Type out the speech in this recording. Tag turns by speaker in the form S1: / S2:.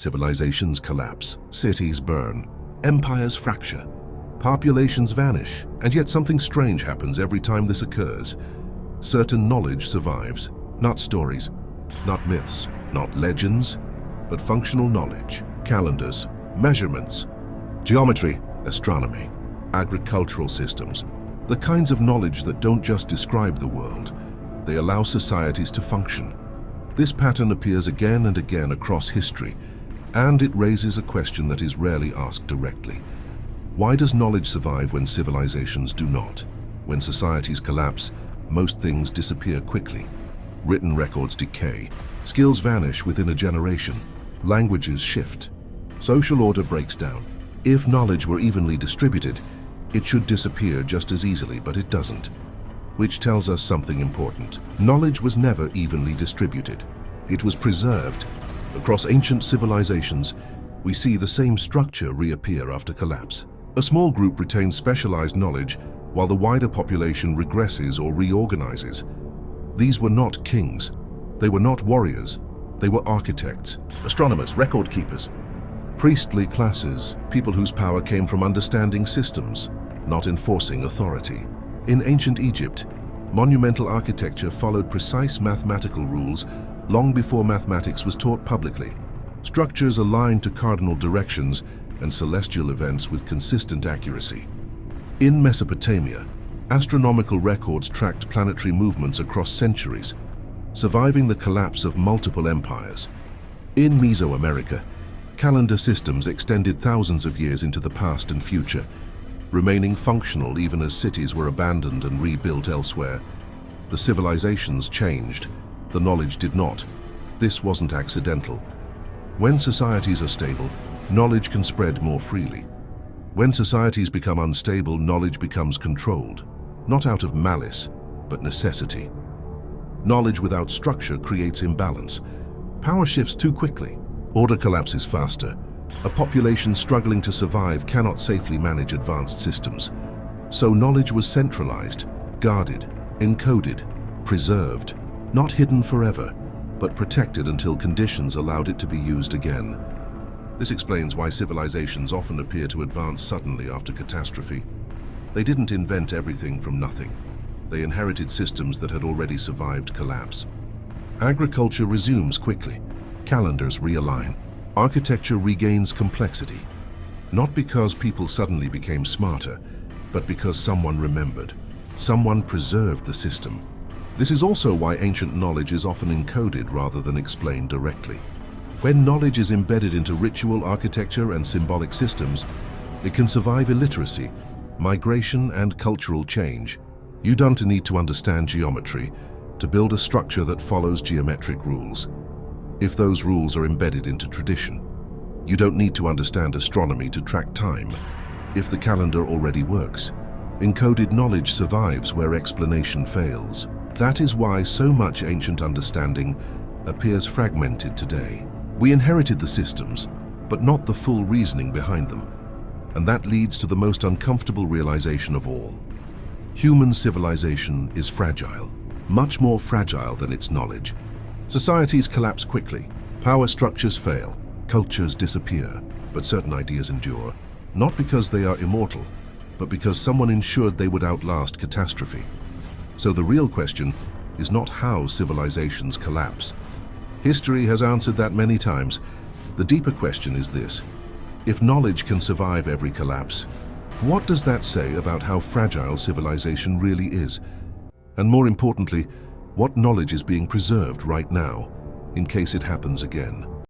S1: Civilizations collapse, cities burn, empires fracture, populations vanish, and yet something strange happens every time this occurs. Certain knowledge survives, not stories, not myths, not legends, but functional knowledge, calendars, measurements, geometry, astronomy, agricultural systems, the kinds of knowledge that don't just describe the world, they allow societies to function. This pattern appears again and again across history, and it raises a question that is rarely asked directly. Why does knowledge survive when civilizations do not? When societies collapse, most things disappear quickly. Written records decay, skills vanish within a generation, languages shift, social order breaks down. If knowledge were evenly distributed, it should disappear just as easily, but it doesn't. Which tells us something important. Knowledge was never evenly distributed. It was preserved. Across ancient civilizations, we see the same structure reappear after collapse. A small group retains specialized knowledge while the wider population regresses or reorganizes. These were not kings. They were not warriors. They were architects, astronomers, record keepers, priestly classes, people whose power came from understanding systems, not enforcing authority. In ancient Egypt, monumental architecture followed precise mathematical rules long before mathematics was taught publicly. Structures aligned to cardinal directions and celestial events with consistent accuracy. In Mesopotamia, astronomical records tracked planetary movements across centuries, surviving the collapse of multiple empires. In Mesoamerica, calendar systems extended thousands of years into the past and future, remaining functional even as cities were abandoned and rebuilt elsewhere. The civilizations changed, the knowledge did not. This wasn't accidental. When societies are stable, knowledge can spread more freely. When societies become unstable, knowledge becomes controlled, not out of malice, but necessity. Knowledge without structure creates imbalance. Power shifts too quickly. Order collapses faster. A population struggling to survive cannot safely manage advanced systems. So knowledge was centralized, guarded, encoded, preserved, not hidden forever, but protected until conditions allowed it to be used again. This explains why civilizations often appear to advance suddenly after catastrophe. They didn't invent everything from nothing. They inherited systems that had already survived collapse. Agriculture resumes quickly. Calendars realign. Architecture regains complexity. Not because people suddenly became smarter, but because someone remembered. Someone preserved the system. This is also why ancient knowledge is often encoded rather than explained directly. When knowledge is embedded into ritual architecture and symbolic systems, it can survive illiteracy, migration, and cultural change. You don't need to understand geometry to build a structure that follows geometric rules. If those rules are embedded into tradition, you don't need to understand astronomy to track time if the calendar already works. Encoded knowledge survives where explanation fails. That is why so much ancient understanding appears fragmented today. We inherited the systems, but not the full reasoning behind them. And that leads to the most uncomfortable realization of all. Human civilization is fragile, much more fragile than its knowledge. Societies collapse quickly, power structures fail, cultures disappear, but certain ideas endure, not because they are immortal, but because someone ensured they would outlast catastrophe. So the real question is not how civilizations collapse. History has answered that many times. The deeper question is this: if knowledge can survive every collapse, what does that say about how fragile civilization really is? And more importantly, what knowledge is being preserved right now, in case it happens again?